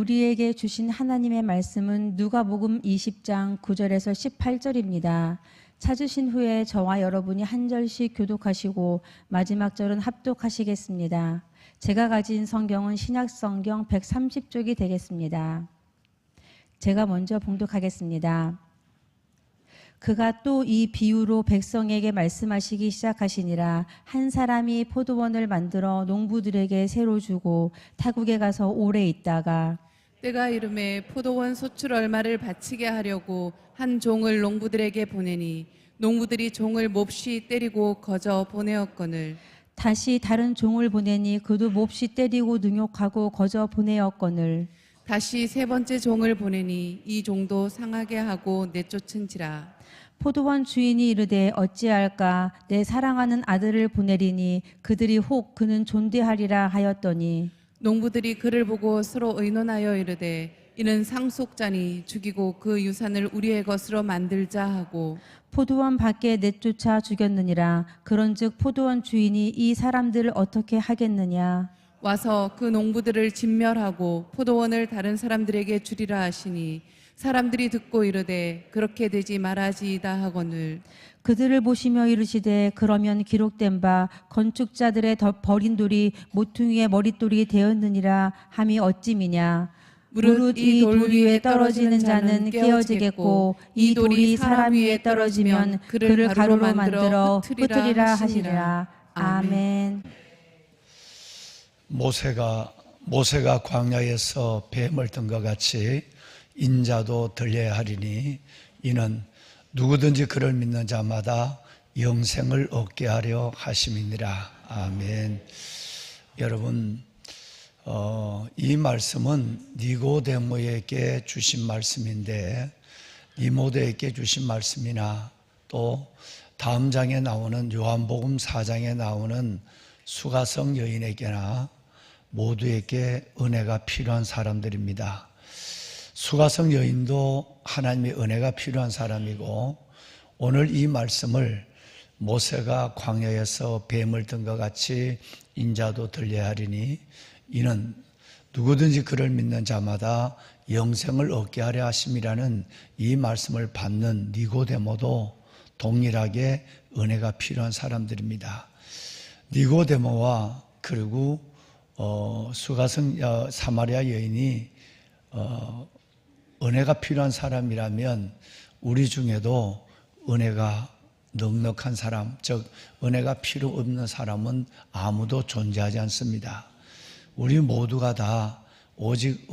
우리에게 주신 하나님의 말씀은 누가복음 20장 9절에서 18절입니다. 찾으신 후에 저와 여러분이 한 절씩 교독하시고 마지막 절은 합독하시겠습니다. 제가 가진 성경은 신약성경 130쪽이 되겠습니다. 제가 먼저 봉독하겠습니다. 그가 또 이 비유로 백성에게 말씀하시기 시작하시니라. 한 사람이 포도원을 만들어 농부들에게 새로 주고 타국에 가서 오래 있다가 때가 이름에 포도원 소출 얼마를 바치게 하려고 한 종을 농부들에게 보내니 농부들이 종을 몹시 때리고 거저 보내었거늘 다시 다른 종을 보내니 그도 몹시 때리고 능욕하고 거저 보내었거늘 다시 세 번째 종을 보내니 이 종도 상하게 하고 내쫓은지라. 포도원 주인이 이르되 어찌할까 내 사랑하는 아들을 보내리니 그들이 혹 그는 존대하리라 하였더니 농부들이 그를 보고 서로 의논하여 이르되 이는 상속자니 죽이고 그 유산을 우리의 것으로 만들자 하고 포도원 밖에 내쫓아 죽였느니라. 그런즉 포도원 주인이 이 사람들을 어떻게 하겠느냐. 와서 그 농부들을 진멸하고 포도원을 다른 사람들에게 주리라 하시니 사람들이 듣고 이르되 그렇게 되지 말아지이다 하거늘 그들을 보시며 이르시되 그러면 기록된 바 건축자들의 버린 돌이 모퉁이의 머릿돌이 되었느니라 함이 어찌미냐. 무릇 이 돌 위에 떨어지는 자는 깨어지겠고 이 돌이 사람 위에 떨어지면 그를 가루로 만들어 흩으리라 하시리라. 아멘. 모세가 광야에서 뱀을 든 것 같이 인자도 들려야 하리니 이는 누구든지 그를 믿는 자마다 영생을 얻게 하려 하심이니라. 아멘. 여러분, 이 말씀은 니고데모에게 주신 말씀인데 니모데에게 주신 말씀이나 또 다음 장에 나오는 요한복음 4장에 나오는 수가성 여인에게나 모두에게 은혜가 필요한 사람들입니다. 수가성 여인도 하나님의 은혜가 필요한 사람이고 오늘 이 말씀을 모세가 광야에서 뱀을 든 것 같이 인자도 들려야 하리니 이는 누구든지 그를 믿는 자마다 영생을 얻게 하려 하심이라는 이 말씀을 받는 니고데모도 동일하게 은혜가 필요한 사람들입니다. 니고데모와 그리고 수가성 사마리아 여인이 은혜가 필요한 사람이라면 우리 중에도 은혜가 넉넉한 사람, 즉 은혜가 필요 없는 사람은 아무도 존재하지 않습니다. 우리 모두가 다 오직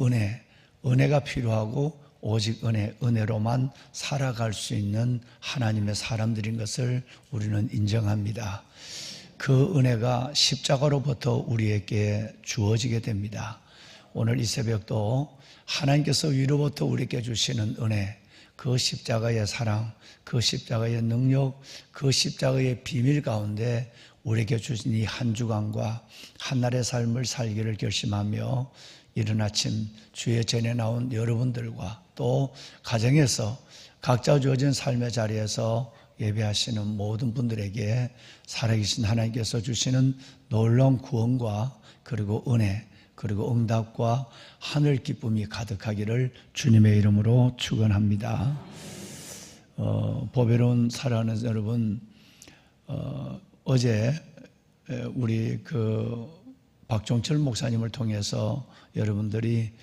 은혜가 필요하고 오직 은혜로만 살아갈 수 있는 하나님의 사람들인 것을 우리는 인정합니다. 그 은혜가 십자가로부터 우리에게 주어지게 됩니다. 오늘 이 새벽도 하나님께서 위로부터 우리에게 주시는 은혜, 그 십자가의 사랑, 그 십자가의 능력, 그 십자가의 비밀 가운데 우리에게 주신 이 한 주간과 한날의 삶을 살기를 결심하며 이른 아침 주의 전에 나온 여러분들과 또 가정에서 각자 주어진 삶의 자리에서 예배하시는 모든 분들에게 살아계신 하나님께서 주시는 놀라운 구원과 그리고 은혜 그리고 응답과 하늘 기쁨이 가득하기를 주님의 이름으로 축원합니다. 보배로운 살아가는 여러분, 어제 우리 박종철 목사님을 통해서 여러분들이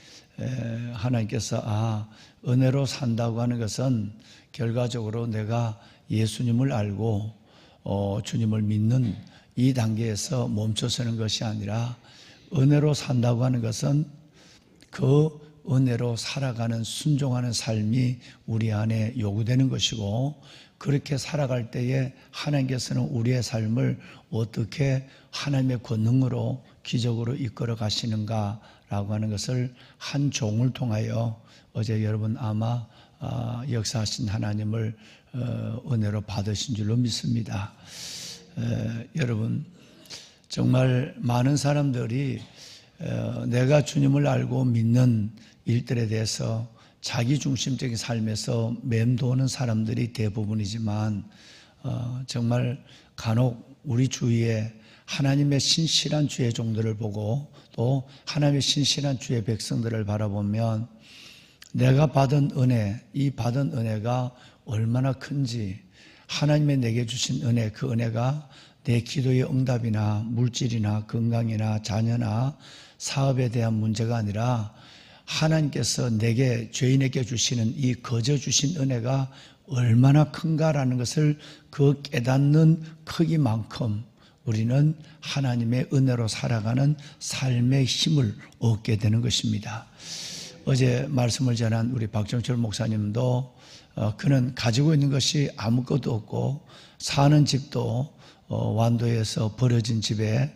하나님께서 은혜로 산다고 하는 것은 결과적으로 내가 예수님을 알고 주님을 믿는 이 단계에서 멈춰서는 것이 아니라 은혜로 산다고 하는 것은 그 은혜로 살아가는 순종하는 삶이 우리 안에 요구되는 것이고 그렇게 살아갈 때에 하나님께서는 우리의 삶을 어떻게 하나님의 권능으로 기적으로 이끌어 가시는가라고 하는 것을 한 종을 통하여 어제 여러분 아마 역사하신 하나님을 은혜로 받으신 줄로 믿습니다. 여러분 정말 많은 사람들이 내가 주님을 알고 믿는 일들에 대해서 자기중심적인 삶에서 맴도는 사람들이 대부분이지만 정말 간혹 우리 주위에 하나님의 신실한 주의 종들을 보고 또 하나님의 신실한 주의 백성들을 바라보면 내가 받은 은혜, 이 받은 은혜가 얼마나 큰지, 하나님의 내게 주신 은혜, 그 은혜가 내 기도의 응답이나 물질이나 건강이나 자녀나 사업에 대한 문제가 아니라 하나님께서 내게, 죄인에게 주시는 이 거저 주신 은혜가 얼마나 큰가라는 것을 그 깨닫는 크기만큼 우리는 하나님의 은혜로 살아가는 삶의 힘을 얻게 되는 것입니다. 어제 말씀을 전한 우리 박정철 목사님도 그는 가지고 있는 것이 아무것도 없고 사는 집도 완도에서 버려진 집에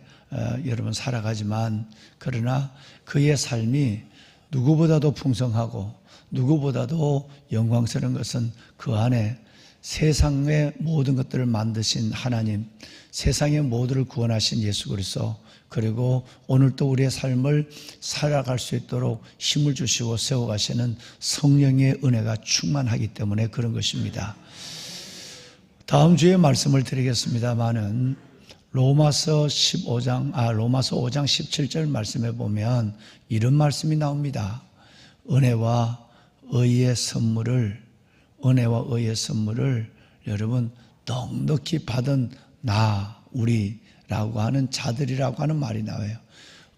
여러분 살아가지만, 그러나 그의 삶이 누구보다도 풍성하고 누구보다도 영광스러운 것은 그 안에 세상의 모든 것들을 만드신 하나님, 세상의 모두를 구원하신 예수 그리스도, 그리고 오늘도 우리의 삶을 살아갈 수 있도록 힘을 주시고 세워가시는 성령의 은혜가 충만하기 때문에 그런 것입니다. 다음 주에 말씀을 드리겠습니다마는 로마서 5장 17절 말씀에 보면 이런 말씀이 나옵니다. 은혜와 의의 선물을 여러분 넉넉히 받은 우리라고 하는 자들이라고 하는 말이 나와요.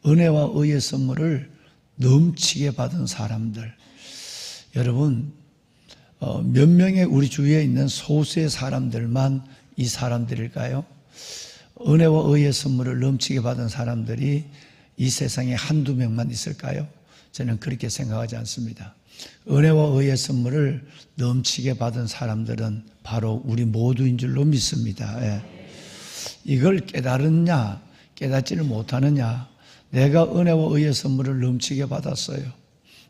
은혜와 의의 선물을 넘치게 받은 사람들. 여러분, 몇 명의 우리 주위에 있는 소수의 사람들만 이 사람들일까요? 은혜와 의의 선물을 넘치게 받은 사람들이 이 세상에 한두 명만 있을까요? 저는 그렇게 생각하지 않습니다. 은혜와 의의 선물을 넘치게 받은 사람들은 바로 우리 모두인 줄로 믿습니다. 예. 이걸 깨달았냐, 깨닫지를 못하느냐. 내가 은혜와 의의 선물을 넘치게 받았어요.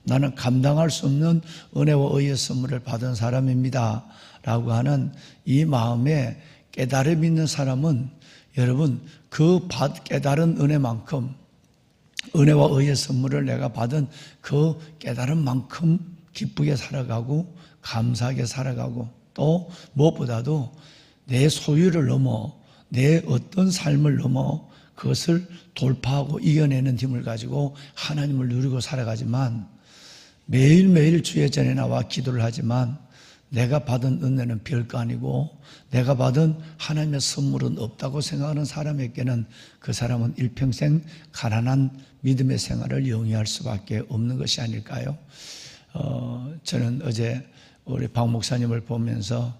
나는 감당할 수 없는 은혜와 의의 선물을 받은 사람입니다 라고 하는 이 마음에 깨달음 있는 사람은 여러분 그 깨달은 은혜만큼, 은혜와 의의 선물을 내가 받은 그 깨달음만큼 기쁘게 살아가고 감사하게 살아가고, 또 무엇보다도 내 소유를 넘어 내 어떤 삶을 넘어 그것을 돌파하고 이겨내는 힘을 가지고 하나님을 누리고 살아가지만, 매일매일 주의 전에 나와 기도를 하지만 내가 받은 은혜는 별거 아니고 내가 받은 하나님의 선물은 없다고 생각하는 사람에게는 그 사람은 일평생 가난한 믿음의 생활을 영위할 수밖에 없는 것이 아닐까요? 저는 어제 우리 박 목사님을 보면서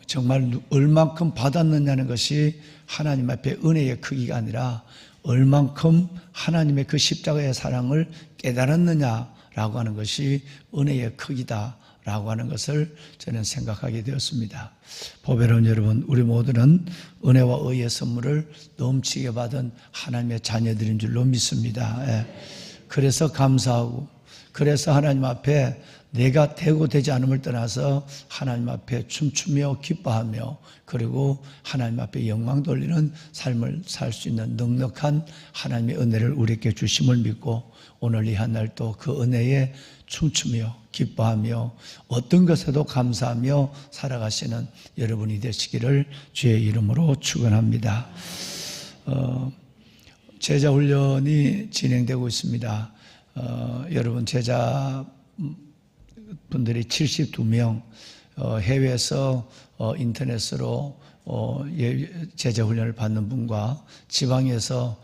정말 얼만큼 받았느냐는 것이 하나님 앞에 은혜의 크기가 아니라 얼만큼 하나님의 그 십자가의 사랑을 깨달았느냐라고 하는 것이 은혜의 크기다라고 하는 것을 저는 생각하게 되었습니다. 보배로운 여러분, 우리 모두는 은혜와 의의 선물을 넘치게 받은 하나님의 자녀들인 줄로 믿습니다. 예. 그래서 감사하고, 그래서 하나님 앞에 내가 되고 되지 않음을 떠나서 하나님 앞에 춤추며 기뻐하며, 그리고 하나님 앞에 영광 돌리는 삶을 살 수 있는 넉넉한 하나님의 은혜를 우리에게 주심을 믿고, 오늘 이 한 날도 그 은혜에 춤추며 기뻐하며 어떤 것에도 감사하며 살아가시는 여러분이 되시기를 주의 이름으로 축원합니다. 제자 훈련이 진행되고 있습니다. 여러분 제자 분들이 72명, 해외에서 인터넷으로 제자 훈련을 받는 분과 지방에서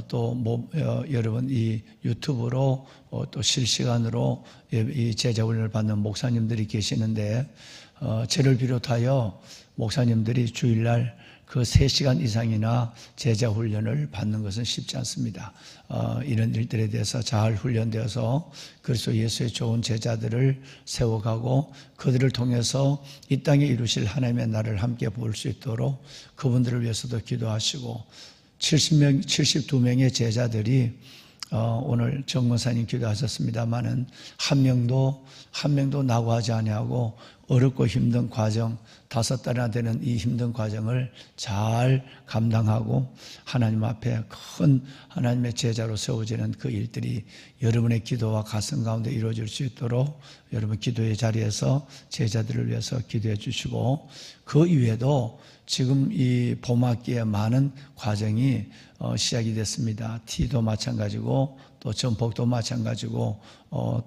또 여러분 이 유튜브로 또 실시간으로 이 제자 훈련을 받는 목사님들이 계시는데, 저를 비롯하여 목사님들이 주일날 그 3시간 이상이나 제자 훈련을 받는 것은 쉽지 않습니다. 이런 일들에 대해서 잘 훈련되어서 그리스도 예수의 좋은 제자들을 세워가고 그들을 통해서 이 땅에 이루실 하나님의 나라를 함께 볼 수 있도록 그분들을 위해서도 기도하시고, 72명의 제자들이 오늘 정 권사님 기도하셨습니다마는 한 명도 낙오하지 아니하고 어렵고 힘든 과정, 5달이나 되는 이 힘든 과정을 잘 감당하고 하나님 앞에 큰 하나님의 제자로 세워지는 그 일들이 여러분의 기도와 가슴 가운데 이루어질 수 있도록 여러분 기도의 자리에서 제자들을 위해서 기도해 주시고, 그 이외에도 지금 이 봄학기에 많은 과정이 시작이 됐습니다. T도 마찬가지고 또 전폭도 마찬가지고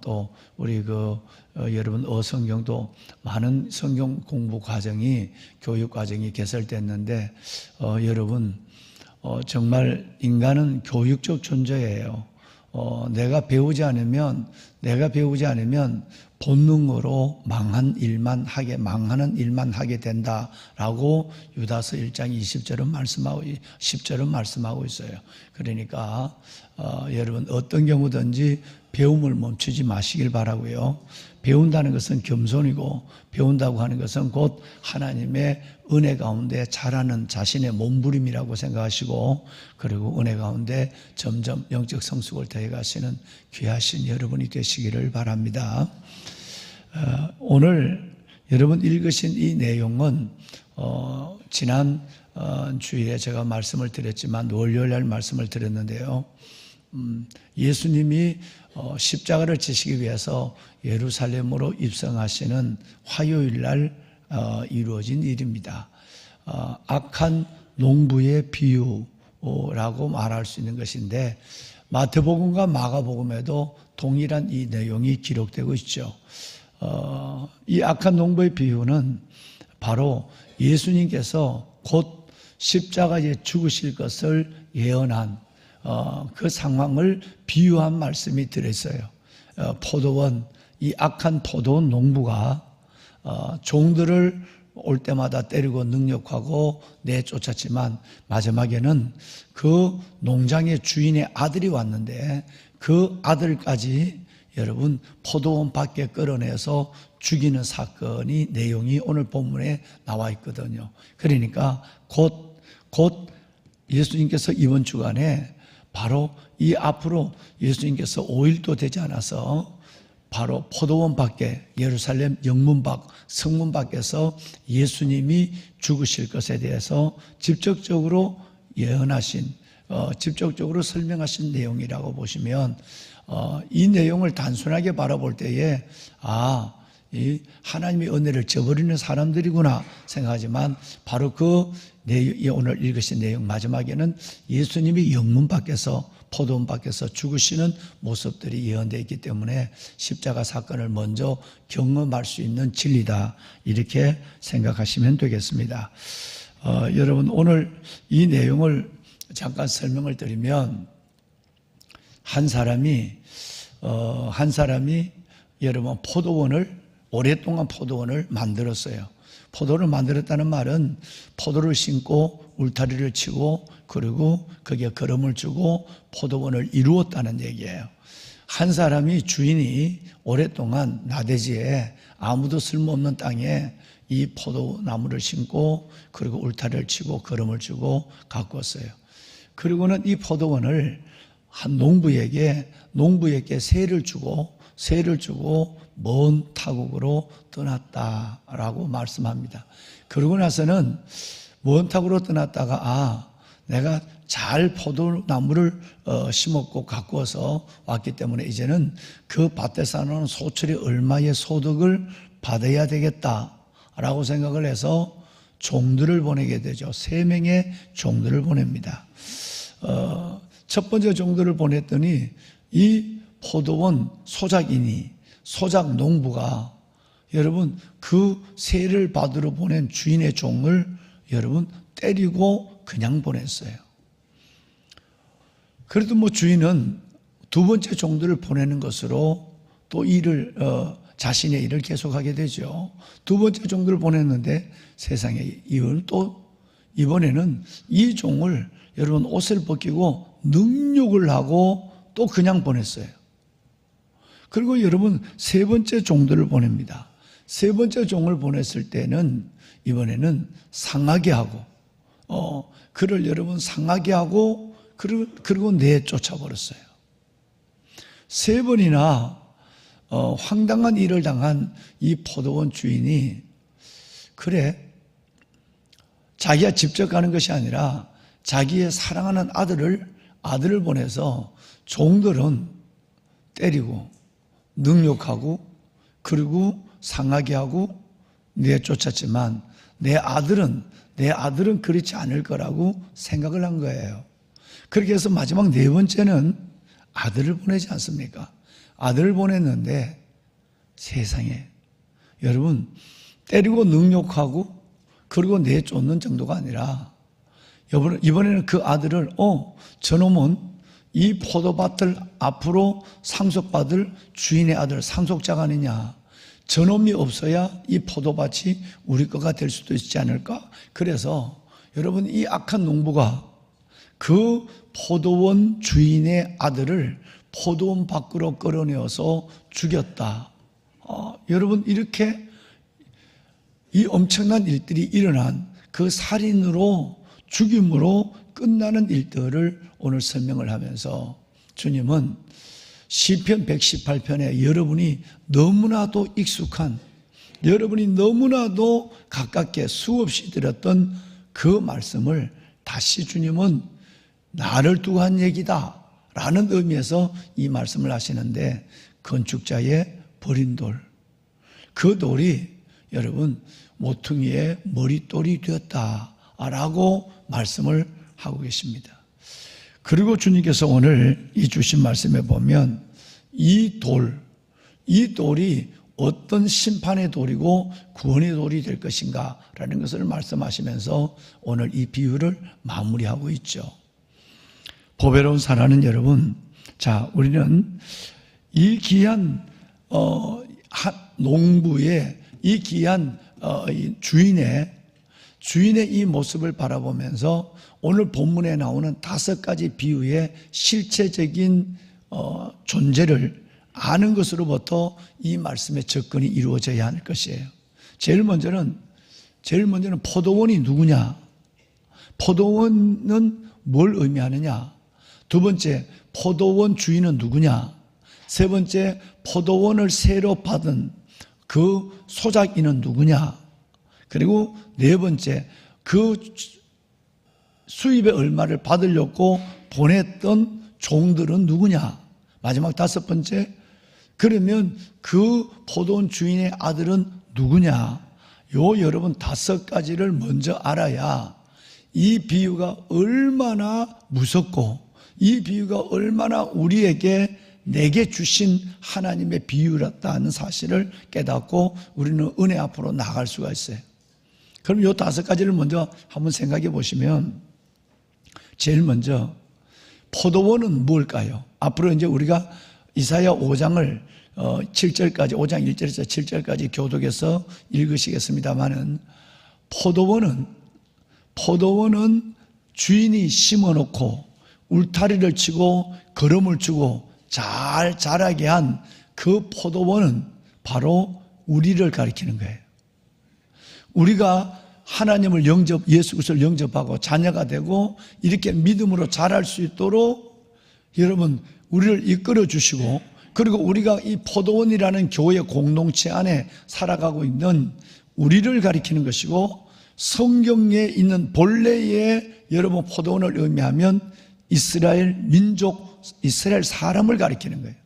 또 우리 여러분 어성경도 많은 성경 공부 과정이, 교육 과정이 개설됐는데 여러분 정말 인간은 교육적 존재예요. 내가 배우지 않으면 본능으로 망하는 일만 하게 된다라고 유다서 1장 10절은 말씀하고 있어요. 그러니까 여러분 어떤 경우든지 배움을 멈추지 마시길 바라고요. 배운다는 것은 겸손이고, 배운다고 하는 것은 곧 하나님의 은혜 가운데 자라는 자신의 몸부림이라고 생각하시고, 그리고 은혜 가운데 점점 영적 성숙을 더해가시는 귀하신 여러분이 되시기를 바랍니다. 오늘 여러분 읽으신 이 내용은 지난 주일에 제가 말씀을 드렸지만 월요일날 말씀을 드렸는데요. 예수님이 십자가를 지시기 위해서 예루살렘으로 입성하시는 화요일날 이루어진 일입니다. 악한 농부의 비유라고 말할 수 있는 것인데, 마태복음과 마가복음에도 동일한 이 내용이 기록되고 있죠. 이 악한 농부의 비유는 바로 예수님께서 곧 십자가에 죽으실 것을 예언한 그 상황을 비유한 말씀이 들어있어요. 이 악한 포도원 농부가 종들을 올 때마다 때리고 능욕하고 내쫓았지만 마지막에는 그 농장의 주인의 아들이 왔는데 그 아들까지 여러분 포도원 밖에 끌어내서 죽이는 사건이 내용이 오늘 본문에 나와 있거든요. 그러니까 곧 예수님께서 이번 주간에 바로 이 앞으로 예수님께서 5일도 되지 않아서 바로 포도원 밖에, 예루살렘 영문 밖, 성문 밖에서 예수님이 죽으실 것에 대해서 직접적으로 예언하신, 직접적으로 설명하신 내용이라고 보시면 이 내용을 단순하게 바라볼 때에 이 하나님의 은혜를 저버리는 사람들이구나 생각하지만, 바로 오늘 읽으신 내용 마지막에는 예수님이 영문 밖에서, 포도원 밖에서 죽으시는 모습들이 예언되어 있기 때문에 십자가 사건을 먼저 경험할 수 있는 진리다, 이렇게 생각하시면 되겠습니다. 여러분 오늘 이 내용을 잠깐 설명을 드리면, 한 사람이 여러분 오랫동안 포도원을 만들었어요. 포도를 만들었다는 말은 포도를 심고 울타리를 치고 그리고 거기에 거름을 주고 포도원을 이루었다는 얘기예요. 한 사람이, 주인이 오랫동안 나대지에 아무도 쓸모없는 땅에 이 포도나무를 심고 그리고 울타리를 치고 거름을 주고 가꾸었어요. 그리고는 이 포도원을 한 농부에게 세를 주고 먼 타국으로 떠났다라고 말씀합니다. 그러고 나서는 먼 타국으로 떠났다가 내가 잘 포도나무를 심었고 가꾸어서 왔기 때문에 이제는 그 밭에서 나오는 소출이 얼마의 소득을 받아야 되겠다라고 생각을 해서 종들을 보내게 되죠. 3명의 종들을 보냅니다. 첫 번째 종들을 보냈더니 이 포도원 소작 농부가 여러분 그 세를 받으러 보낸 주인의 종을 여러분 때리고 그냥 보냈어요. 그래도 주인은 두 번째 종들을 보내는 것으로 또 자신의 일을 계속하게 되죠. 두 번째 종들을 보냈는데 세상에 이번에는 이 종을 여러분 옷을 벗기고 능욕을 하고 또 그냥 보냈어요. 그리고 여러분 세 번째 종들을 보냅니다. 세 번째 종을 보냈을 때는 이번에는 상하게 하고 그를 여러분 상하게 하고 그리고 내쫓아 버렸어요. 3번이나 황당한 일을 당한 이 포도원 주인이 그래 자기가 직접 가는 것이 아니라 자기의 사랑하는 아들을 보내서 종들은 때리고 능욕하고 그리고 상하게 하고 내쫓았지만 내 아들은 그렇지 않을 거라고 생각을 한 거예요. 그렇게 해서 마지막 네 번째는 아들을 보내지 않습니까? 아들을 보냈는데 세상에 여러분 때리고 능욕하고 그리고 내쫓는 정도가 아니라 이번에는 그 아들을 저놈은 이 포도밭을 앞으로 상속받을 주인의 아들 상속자가 아니냐, 저놈이 없어야 이 포도밭이 우리 거가 될 수도 있지 않을까. 그래서 여러분 이 악한 농부가 그 포도원 주인의 아들을 포도원 밖으로 끌어내어서 죽였다. 여러분 이렇게 이 엄청난 일들이 일어난 그 살인으로 죽임으로 끝나는 일들을 오늘 설명을 하면서 주님은 시편 118편에 여러분이 너무나도 익숙한, 여러분이 너무나도 가깝게 수없이 들었던 그 말씀을 다시 주님은 나를 두고 한 얘기다 라는 의미에서 이 말씀을 하시는데, 건축자의 버린 돌, 그 돌이 여러분 모퉁이의 머릿돌이 되었다라고 말씀을 하고 계십니다. 그리고 주님께서 오늘 이 주신 말씀에 보면 이 돌이 어떤 심판의 돌이고 구원의 돌이 될 것인가 라는 것을 말씀하시면서 오늘 이 비유를 마무리하고 있죠. 보배로운 사랑하는 여러분, 자, 우리는 이 귀한 농부의 이 귀한 주인의 이 모습을 바라보면서 오늘 본문에 나오는 5가지 비유의 실체적인 존재를 아는 것으로부터 이 말씀의 접근이 이루어져야 할 것이에요. 제일 먼저는 포도원이 누구냐? 포도원은 뭘 의미하느냐? 두 번째, 포도원 주인은 누구냐? 세 번째, 포도원을 새로 받은 그 소작인은 누구냐? 그리고 네 번째, 그 수입의 얼마를 받으려고 보냈던 종들은 누구냐? 마지막 5번째, 그러면 그 포도원 주인의 아들은 누구냐? 요 여러분 5가지를 먼저 알아야 이 비유가 얼마나 무섭고 이 비유가 얼마나 우리에게 내게 주신 하나님의 비유였다는 사실을 깨닫고 우리는 은혜 앞으로 나아갈 수가 있어요. 그럼 요 5가지를 먼저 한번 생각해 보시면, 제일 먼저 포도원은 뭘까요? 앞으로 이제 우리가 이사야 5장을 7절까지, 5장 1절에서 7절까지 교독해서 읽으시겠습니다만은, 포도원은 주인이 심어놓고 울타리를 치고 거름을 주고 잘 자라게 한 그 포도원은 바로 우리를 가리키는 거예요. 우리가 하나님을 예수 그리스도를 영접하고 자녀가 되고 이렇게 믿음으로 자랄 수 있도록 여러분 우리를 이끌어 주시고, 그리고 우리가 이 포도원이라는 교회 공동체 안에 살아가고 있는 우리를 가리키는 것이고, 성경에 있는 본래의 여러분 포도원을 의미하면 이스라엘 민족, 이스라엘 사람을 가리키는 거예요.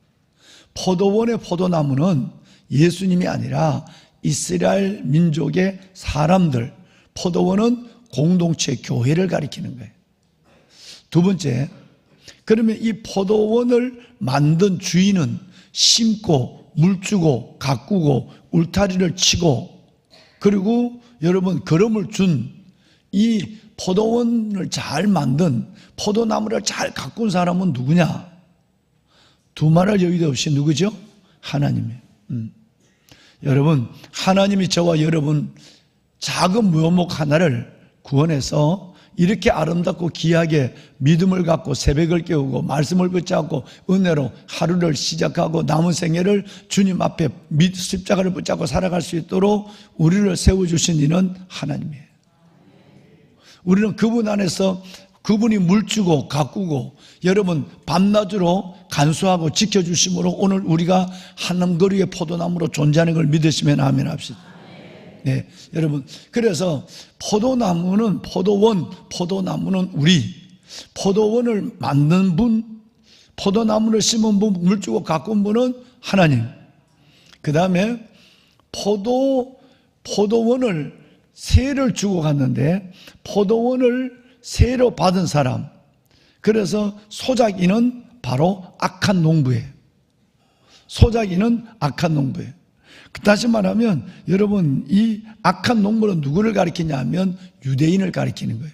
포도원의 포도나무는 예수님이 아니라 이스라엘 민족의 사람들, 포도원은 공동체 교회를 가리키는 거예요. 두 번째, 그러면 이 포도원을 만든 주인은 심고 물주고 가꾸고 울타리를 치고 그리고 여러분 거름을 준 이 포도원을 잘 만든 포도나무를 잘 가꾼 사람은 누구냐? 두말할 여유도 없이 누구죠? 하나님이에요. 여러분, 하나님이 저와 여러분 작은 묘목 하나를 구원해서 이렇게 아름답고 귀하게 믿음을 갖고 새벽을 깨우고 말씀을 붙잡고 은혜로 하루를 시작하고 남은 생애를 주님 앞에 십자가를 붙잡고 살아갈 수 있도록 우리를 세워주신 이는 하나님이에요. 우리는 그분 안에서 그분이 물주고 가꾸고 여러분 밤낮으로 간수하고 지켜주심으로 오늘 우리가 한남거리의 포도나무로 존재하는 걸 믿으시면 아멘 합시다. 네, 여러분 그래서 포도나무는 포도나무는 우리 포도원을 만든 분, 포도나무를 심은 분, 물주고 가꾼 분은 하나님. 그 다음에 포도원을 세를 주고 갔는데 포도원을 세로 받은 사람, 그래서 소작이는 바로 악한 농부예요. 소작이는 악한 농부예요. 다시 말하면 여러분 이 악한 농부는 누구를 가리키냐 하면 유대인을 가리키는 거예요.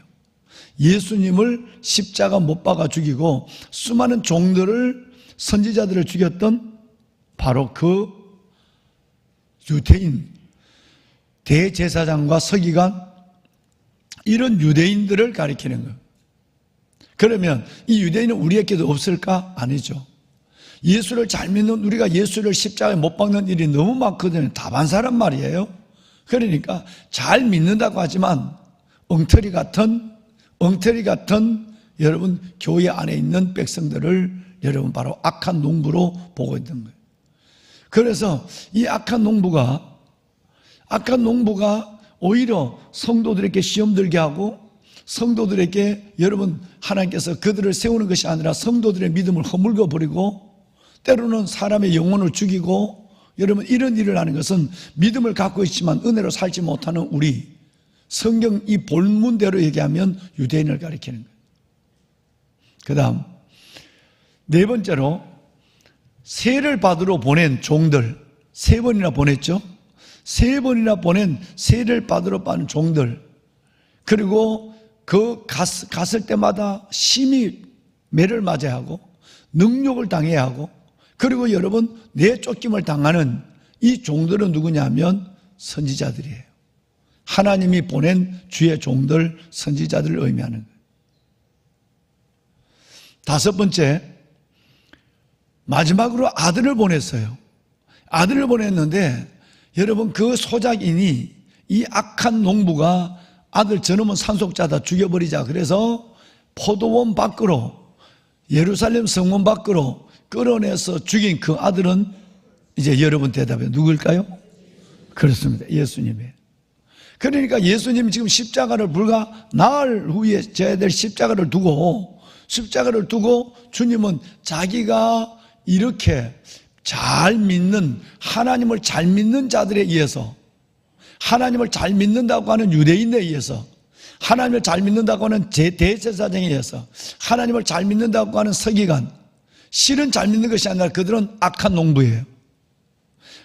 예수님을 십자가 못 박아 죽이고 수많은 종들을 선지자들을 죽였던 바로 그 유대인 대제사장과 서기관 이런 유대인들을 가리키는 거예요. 그러면 이 유대인은 우리에게도 없을까? 아니죠. 예수를 잘 믿는 우리가 예수를 십자가에 못 박는 일이 너무 많거든요. 다반사란 말이에요. 그러니까 잘 믿는다고 하지만 엉터리 같은 여러분 교회 안에 있는 백성들을 여러분 바로 악한 농부로 보고 있는 거예요. 그래서 이 악한 농부가 오히려 성도들에게 시험 들게 하고 성도들에게 여러분 하나님께서 그들을 세우는 것이 아니라 성도들의 믿음을 허물고 버리고 때로는 사람의 영혼을 죽이고 여러분 이런 일을 하는 것은 믿음을 갖고 있지만 은혜로 살지 못하는 우리 성경 이 본문대로 얘기하면 유대인을 가리키는 거예요. 그 다음 네 번째로 세를 받으러 보낸 종들 3번이나 보냈죠. 3번이나 보낸 세를 받으러 빠는 종들 그리고 그 갔을 때마다 심히 매를 맞아야 하고 능욕을 당해야 하고 그리고 여러분 내쫓김을 당하는 이 종들은 누구냐면 선지자들이에요. 하나님이 보낸 주의 종들 선지자들을 의미하는 거예요. 5번째 마지막으로 아들을 보냈어요. 아들을 보냈는데 여러분 그 소작인이 이 악한 농부가 아들 저놈은 산속자다 죽여버리자 그래서 포도원 밖으로 예루살렘 성문 밖으로 끌어내서 죽인 그 아들은 이제 여러분 대답해 누구일까요? 그렇습니다. 예수님이에요. 그러니까 예수님 지금 십자가를 불과 나흘 후에 져야 될 십자가를 두고 주님은 자기가 이렇게 잘 믿는 하나님을 잘 믿는 자들에 의해서 하나님을 잘 믿는다고 하는 유대인에 의해서 하나님을 잘 믿는다고 하는 대제사장에 의해서 하나님을 잘 믿는다고 하는 서기관 실은 잘 믿는 것이 아니라 그들은 악한 농부예요.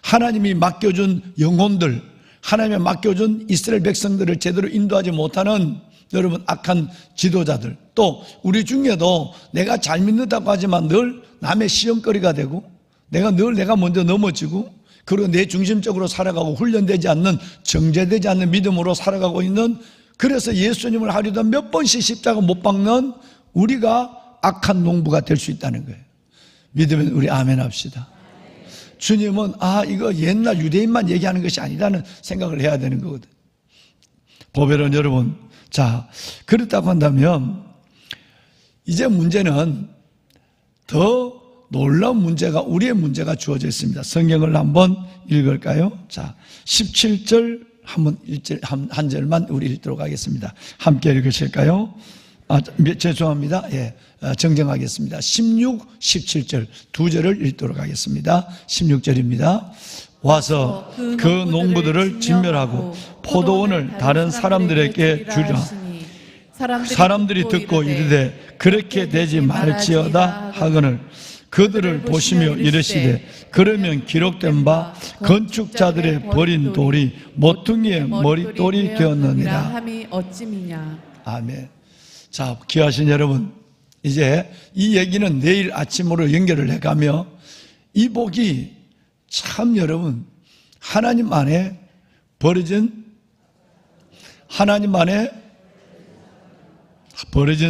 하나님이 맡겨준 영혼들 하나님이 맡겨준 이스라엘 백성들을 제대로 인도하지 못하는 여러분 악한 지도자들 또 우리 중에도 내가 잘 믿는다고 하지만 늘 남의 시험거리가 되고 내가 먼저 넘어지고 그리고 내 중심적으로 살아가고 훈련되지 않는 정제되지 않는 믿음으로 살아가고 있는 그래서 예수님을 하려다 몇 번씩 십자가 못 박는 우리가 악한 농부가 될 수 있다는 거예요. 믿으면 우리 아멘 합시다. 주님은 이거 옛날 유대인만 얘기하는 것이 아니라는 생각을 해야 되는 거거든. 보배론 여러분 자 그렇다고 한다면 이제 문제는 더 놀라운 문제가 우리의 문제가 주어져 있습니다. 성경을 한번 읽을까요? 자 17절 한번 한 절만 우리 읽도록 하겠습니다. 함께 읽으실까요? 죄송합니다. 예, 정정하겠습니다. 16, 17절 두 절을 읽도록 하겠습니다. 16절입니다. 와서 그 농부들을 진멸하고 포도원을 다른 사람들에게 주라. 사람들이 듣고 이르되 그렇게 되지 말지어다 하거늘 그들을 보시며 이르시되 그러면 기록된 바 건축자들의 버린 돌이 모퉁이의 머릿돌이 되었느니라 함이 어찌미냐. 아멘. 자, 귀하신 여러분 이제 이 얘기는 내일 아침으로 연결을 해가며 이 복이 참 여러분 하나님 안에 버려진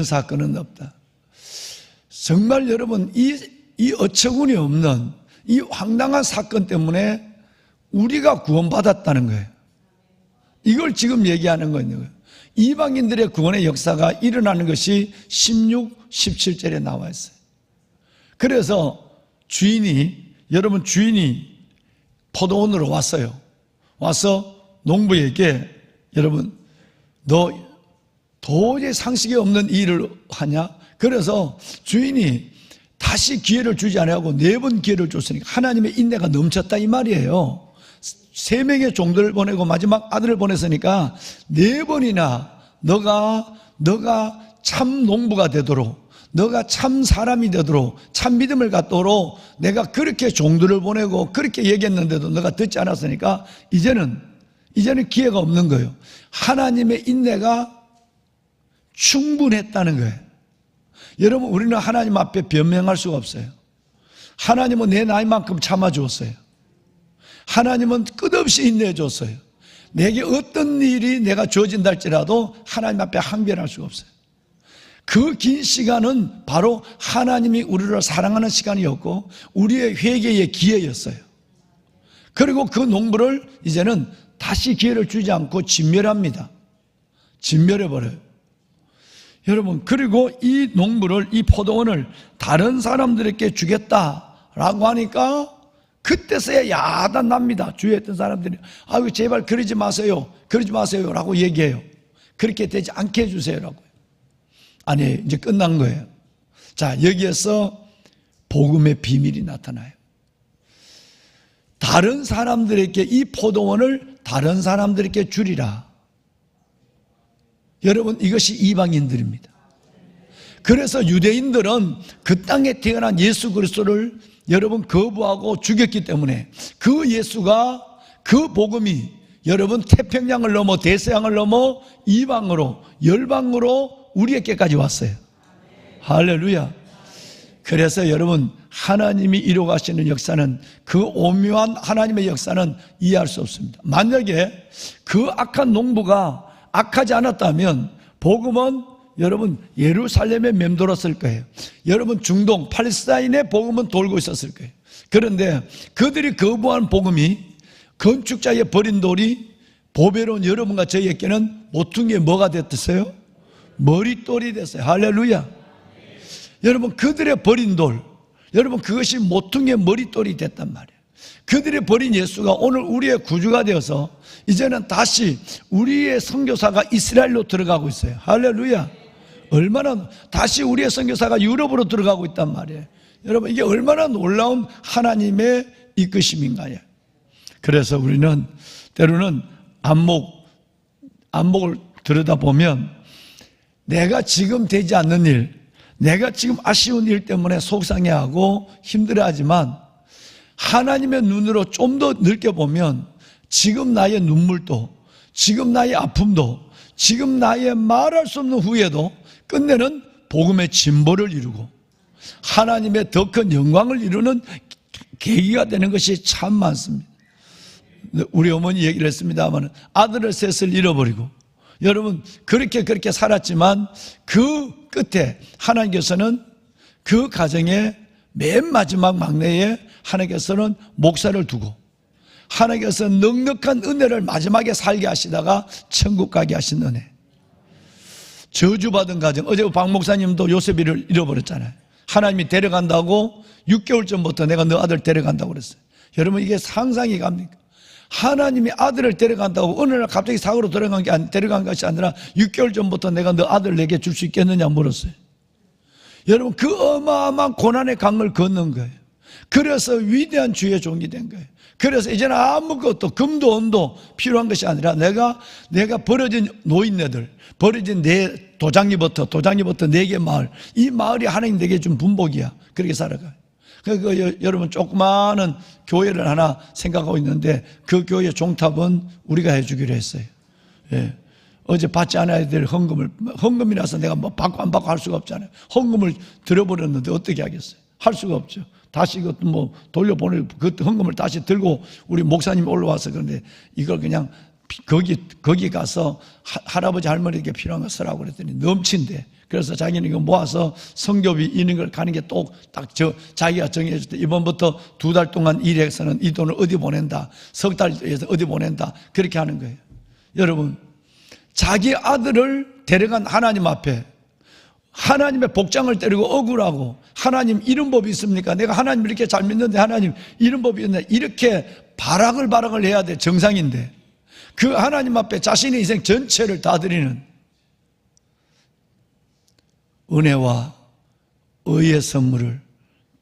사건은 없다. 정말 여러분 이 어처구니 없는 이 황당한 사건 때문에 우리가 구원받았다는 거예요. 이걸 지금 얘기하는 거예요. 이방인들의 구원의 역사가 일어나는 것이 16, 17절에 나와 있어요. 그래서 여러분 주인이 포도원으로 왔어요. 와서 농부에게 여러분 너 도저히 상식이 없는 일을 하냐? 그래서 주인이 다시 기회를 주지 않고 4번 기회를 줬으니까 하나님의 인내가 넘쳤다 이 말이에요. 3명의 종들을 보내고 마지막 아들을 보냈으니까 4번이나 너가 참 농부가 되도록, 너가 참 사람이 되도록, 참 믿음을 갖도록 내가 그렇게 종들을 보내고 그렇게 얘기했는데도 너가 듣지 않았으니까 이제는 기회가 없는 거예요. 하나님의 인내가 충분했다는 거예요. 여러분, 우리는 하나님 앞에 변명할 수가 없어요. 하나님은 내 나이만큼 참아주었어요. 하나님은 끝없이 인내해 줬어요. 내게 어떤 일이 내가 주어진다 할지라도 하나님 앞에 항변할 수가 없어요. 그 긴 시간은 바로 하나님이 우리를 사랑하는 시간이었고 우리의 회개의 기회였어요. 그리고 그 농부를 이제는 다시 기회를 주지 않고 진멸합니다. 진멸해버려요. 여러분, 그리고 이 농부를, 이 포도원을 다른 사람들에게 주겠다라고 하니까 그때서야 야단납니다. 주위에 있던 사람들이 아유 제발 그러지 마세요 라고 얘기해요. 그렇게 되지 않게 해주세요라고. 아니, 이제 끝난 거예요. 자, 여기에서 복음의 비밀이 나타나요. 다른 사람들에게, 이 포도원을 다른 사람들에게 주리라. 여러분, 이것이 이방인들입니다. 그래서 유대인들은 그 땅에 태어난 예수 그리스도를 여러분 거부하고 죽였기 때문에 그 예수가, 그 복음이 여러분 태평양을 넘어 대서양을 넘어 이방으로, 열방으로 우리에게까지 왔어요. 할렐루야. 그래서 여러분, 하나님이 이루어가시는 역사는, 그 오묘한 하나님의 역사는 이해할 수 없습니다. 만약에 그 악한 농부가 악하지 않았다면 복음은 여러분 예루살렘에 맴돌았을 거예요. 여러분 중동 팔레스타인의 복음은 돌고 있었을 거예요. 그런데 그들이 거부한 복음이, 건축자의 버린 돌이 보배로운 여러분과 저희에게는 모퉁이에 뭐가 됐어요? 머릿돌이 됐어요. 할렐루야. 여러분, 그들의 버린 돌, 여러분 그것이 모퉁이의 머릿돌이 됐단 말이에요. 그들이 버린 예수가 오늘 우리의 구주가 되어서 이제는 다시 우리의 선교사가 이스라엘로 들어가고 있어요. 할렐루야. 얼마나 다시 우리의 선교사가 유럽으로 들어가고 있단 말이에요. 여러분, 이게 얼마나 놀라운 하나님의 이끄심인가요. 그래서 우리는 때로는 안목을 들여다보면 내가 지금 되지 않는 일, 내가 지금 아쉬운 일 때문에 속상해하고 힘들어하지만 하나님의 눈으로 좀 더 느껴보면 지금 나의 눈물도, 지금 나의 아픔도, 지금 나의 말할 수 없는 후회도 끝내는 복음의 진보를 이루고 하나님의 더 큰 영광을 이루는 계기가 되는 것이 참 많습니다. 우리 어머니 얘기를 했습니다만 아들을 셋을 잃어버리고 여러분 그렇게 살았지만 그 끝에 하나님께서는 그 가정의 맨 마지막 막내에 하나님께서는 목사를 두고 하나님께서는 넉넉한 은혜를 마지막에 살게 하시다가 천국 가게 하신 은혜. 저주받은 가정. 어제 박 목사님도 요셉이를 잃어버렸잖아요. 하나님이 데려간다고 6개월 전부터 내가 너 아들 데려간다고 그랬어요. 여러분, 이게 상상이 갑니까? 하나님이 아들을 데려간다고 어느 날 갑자기 사고로 데려간 것이 아니라 6개월 전부터 내가 너 아들 내게 줄 수 있겠느냐 물었어요. 여러분, 그 어마어마한 고난의 강을 건넌 거예요. 그래서 위대한 주의 종이 된 거예요. 그래서 이제는 아무것도 금도 은도 필요한 것이 아니라 내가 버려진 노인네들, 버려진 내 도장리부터 4개 마을, 이 마을이 하나님 내게 준 분복이야. 그렇게 살아가요. 여러분, 조그마한 교회를 하나 생각하고 있는데 그 교회 종탑은 우리가 해주기로 했어요. 예. 어제 받지 않아야 될 헌금이라서 내가 뭐 받고 안 받고 할 수가 없잖아요. 헌금을 들어버렸는데 어떻게 하겠어요? 할 수가 없죠. 다시 그것도 뭐 돌려보낼, 그 헌금을 다시 들고 우리 목사님이 올라와서 그런데 이걸 그냥 거기 가서 할아버지 할머니에게 필요한 거 쓰라고 그랬더니 넘친대. 그래서 자기는 이거 모아서 성교비 있는 걸 가는 게 자기가 정해줄 때 이번부터 2달 동안 일해서는 이 돈을 어디 보낸다. 석 달에서 어디 보낸다. 그렇게 하는 거예요. 여러분, 자기 아들을 데려간 하나님 앞에 하나님의 복장을 때리고 억울하고, 하나님 이런 법이 있습니까? 내가 하나님 이렇게 잘 믿는데 하나님 이런 법이 있나? 이렇게 바락을 해야 돼. 정상인데 그 하나님 앞에 자신의 인생 전체를 다 드리는 은혜와 의의 선물을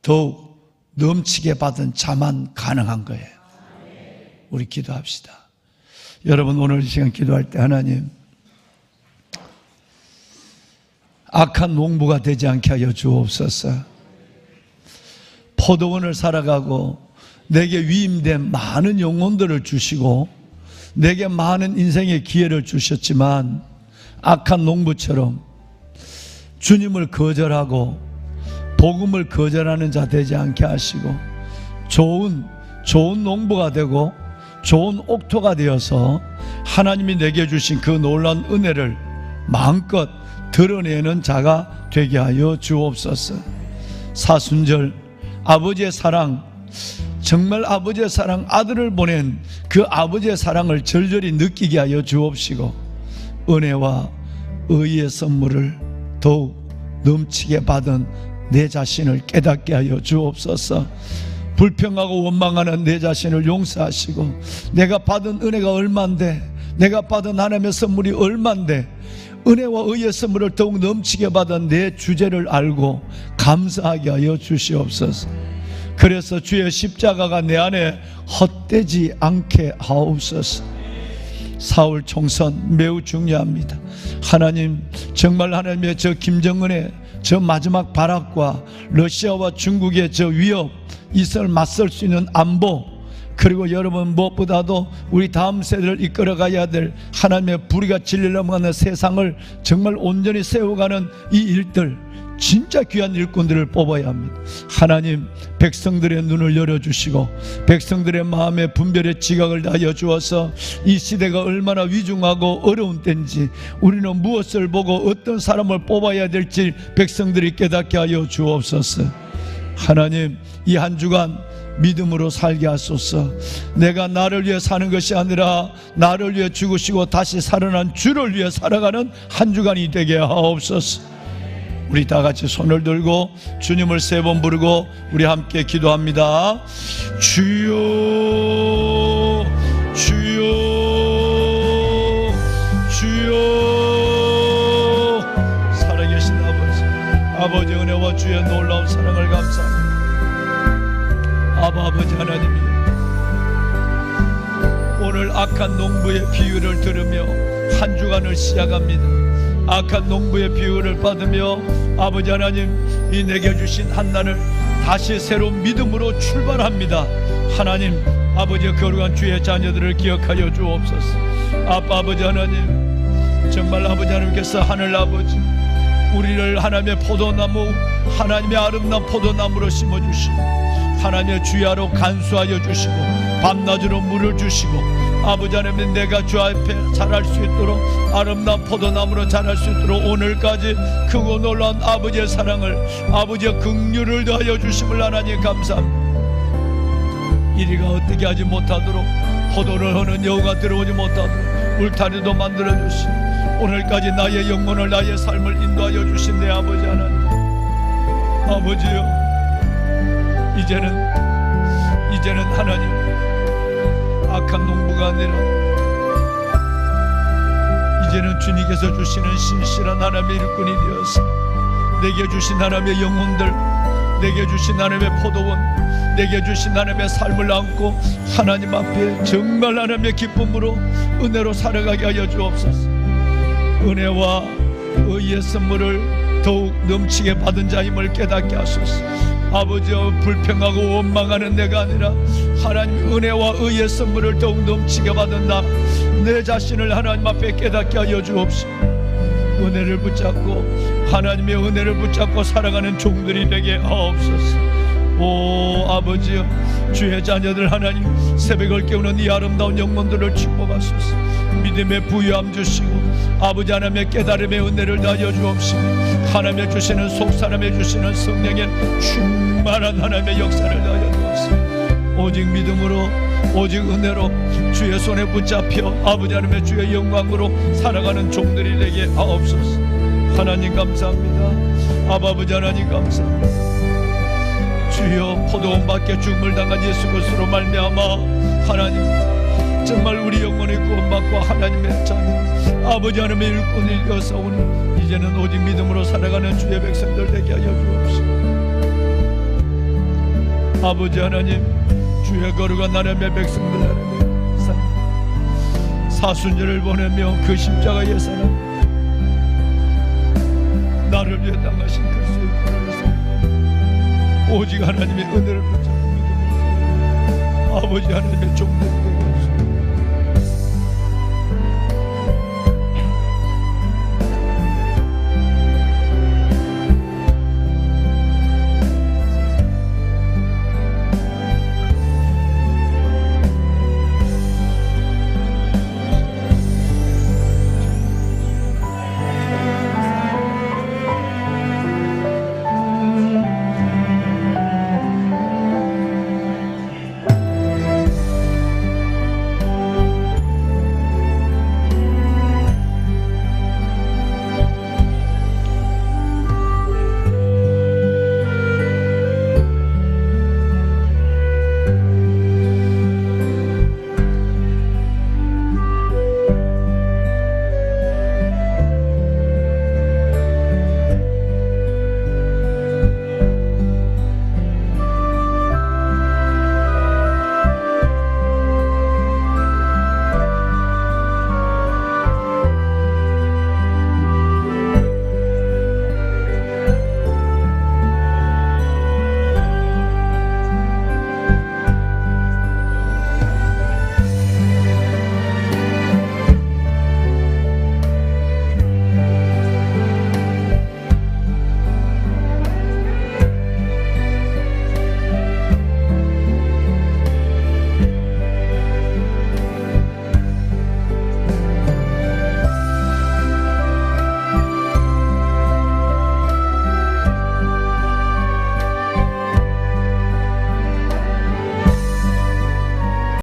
더욱 넘치게 받은 자만 가능한 거예요. 우리 기도합시다. 여러분, 오늘 이 시간 기도할 때 하나님, 악한 농부가 되지 않게 하여 주옵소서. 포도원을 살아가고 내게 위임된 많은 영혼들을 주시고 내게 많은 인생의 기회를 주셨지만, 악한 농부처럼 주님을 거절하고 복음을 거절하는 자 되지 않게 하시고, 좋은 농부가 되고 좋은 옥토가 되어서 하나님이 내게 주신 그 놀라운 은혜를 마음껏 드러내는 자가 되게 하여 주옵소서. 사순절 아버지의 사랑, 정말 아버지의 사랑, 아들을 보낸 그 아버지의 사랑을 절절히 느끼게 하여 주옵시고, 은혜와 의의 선물을 더욱 넘치게 받은 내 자신을 깨닫게 하여 주옵소서. 불평하고 원망하는 내 자신을 용서하시고, 내가 받은 은혜가 얼만데, 내가 받은 하나님의 선물이 얼만데, 은혜와 의의 선물을 더욱 넘치게 받은 내 주제를 알고 감사하게 하여 주시옵소서. 그래서 주의 십자가가 내 안에 헛되지 않게 하옵소서. 사울 총선 매우 중요합니다. 하나님, 정말 하나님의 저 김정은의 저 마지막 발악과 러시아와 중국의 저 위협, 이스라엘 맞설 수 있는 안보, 그리고 여러분 무엇보다도 우리 다음 세대를 이끌어가야 될 하나님의 불의가 진리를 넘어가는 세상을 정말 온전히 세워가는 이 일들, 진짜 귀한 일꾼들을 뽑아야 합니다. 하나님, 백성들의 눈을 열어주시고 백성들의 마음에 분별의 지각을 다하여 주어서 이 시대가 얼마나 위중하고 어려운 때인지, 우리는 무엇을 보고 어떤 사람을 뽑아야 될지 백성들이 깨닫게 하여 주옵소서. 하나님, 이 한 주간 믿음으로 살게 하소서. 내가 나를 위해 사는 것이 아니라 나를 위해 죽으시고 다시 살아난 주를 위해 살아가는 한 주간이 되게 하옵소서. 우리 다 같이 손을 들고 주님을 세 번 부르고 우리 함께 기도합니다. 주여, 주여, 주여. 살아계신 아버지 은혜와 주의 놀라운 사랑을 감사합니다. 아버지 하나님이 오늘 악한 농부의 비유를 들으며 한 주간을 시작합니다. 악한 농부의 비유를 받으며 아버지 하나님, 이 내게 주신 한 날을 다시 새로운 믿음으로 출발합니다. 하나님, 아버지의 거룩한 주의 자녀들을 기억하여 주옵소서. 아버지 하나님, 정말 아버지 하나님께서 하늘 아버지, 우리를 하나님의 포도나무, 하나님의 아름다운 포도나무로 심어주시고 하나님의 주야로 간수하여 주시고 밤낮으로 물을 주시고, 아버지 하나님, 내가 주 앞에 자랄 수 있도록 아름다운 포도나무로 자랄 수 있도록 오늘까지 크고 놀라운 아버지의 사랑을, 아버지의 긍휼을 더하여 주심을 하나님 감사합니다. 이리가 어떻게 하지 못하도록, 포도를 허는 여우가 들어오지 못하도록 울타리도 만들어 주시고, 오늘까지 나의 영혼을, 나의 삶을 인도하여 주신 내 아버지 하나님, 아버지여, 이제는 하나님, 악한 농부가 아니라 이제는 주님께서 주시는 신실한 하나님의 일꾼이 되어서 내게 주신 하나님의 영혼들, 내게 주신 하나님의 포도원, 내게 주신 하나님의 삶을 안고 하나님 앞에 정말 하나님의 기쁨으로 은혜로 살아가게 하여 주옵소서. 은혜와 의의 선물을 더욱 넘치게 받은 자임을 깨닫게 하소서. 아버지여, 불평하고 원망하는 내가 아니라 하나님 은혜와 의의 선물을 더욱 넘치게 받은 나, 내 자신을 하나님 앞에 깨닫게 하여 주옵시고, 은혜를 붙잡고 하나님의 은혜를 붙잡고 살아가는 종들이 되게 하옵소서. 오 아버지여, 주의 자녀들 하나님, 새벽을 깨우는 이 아름다운 영혼들을 축복하소서. 믿음의 부유함 주시고 아버지 하나님의 깨달음의 은혜를 다하여 주옵시고, 하나님의 주시는 속사람의 주시는 성령의 충만한 하나님의 역사를 다하여 주옵시고, 오직 믿음으로 오직 은혜로 주의 손에 붙잡혀 아버지 하나님의 주의 영광으로 살아가는 종들이 되게 하옵소서. 하나님 감사합니다. 아버지 하나님 감사합니다. 주여 포도원 밖에 죽음을 당한 예수 그리스도로 말미암아 하나님 정말 우리 영혼이 구원받고 하나님의 자녀 아버지 하나님의 일꾼 일교사오니 이제는 오직 믿음으로 살아가는 주의 백성들 되게 하여 주옵시고 아버지 하나님 주의 거룩한 하나님의 백성들 하나님의 사순절을 보내며 그 십자가의 사랑 나를 위해 당하신 그리스도의 오직 하나님의 은혜를 붙잡고 믿음으로 아버지 하나님의 종들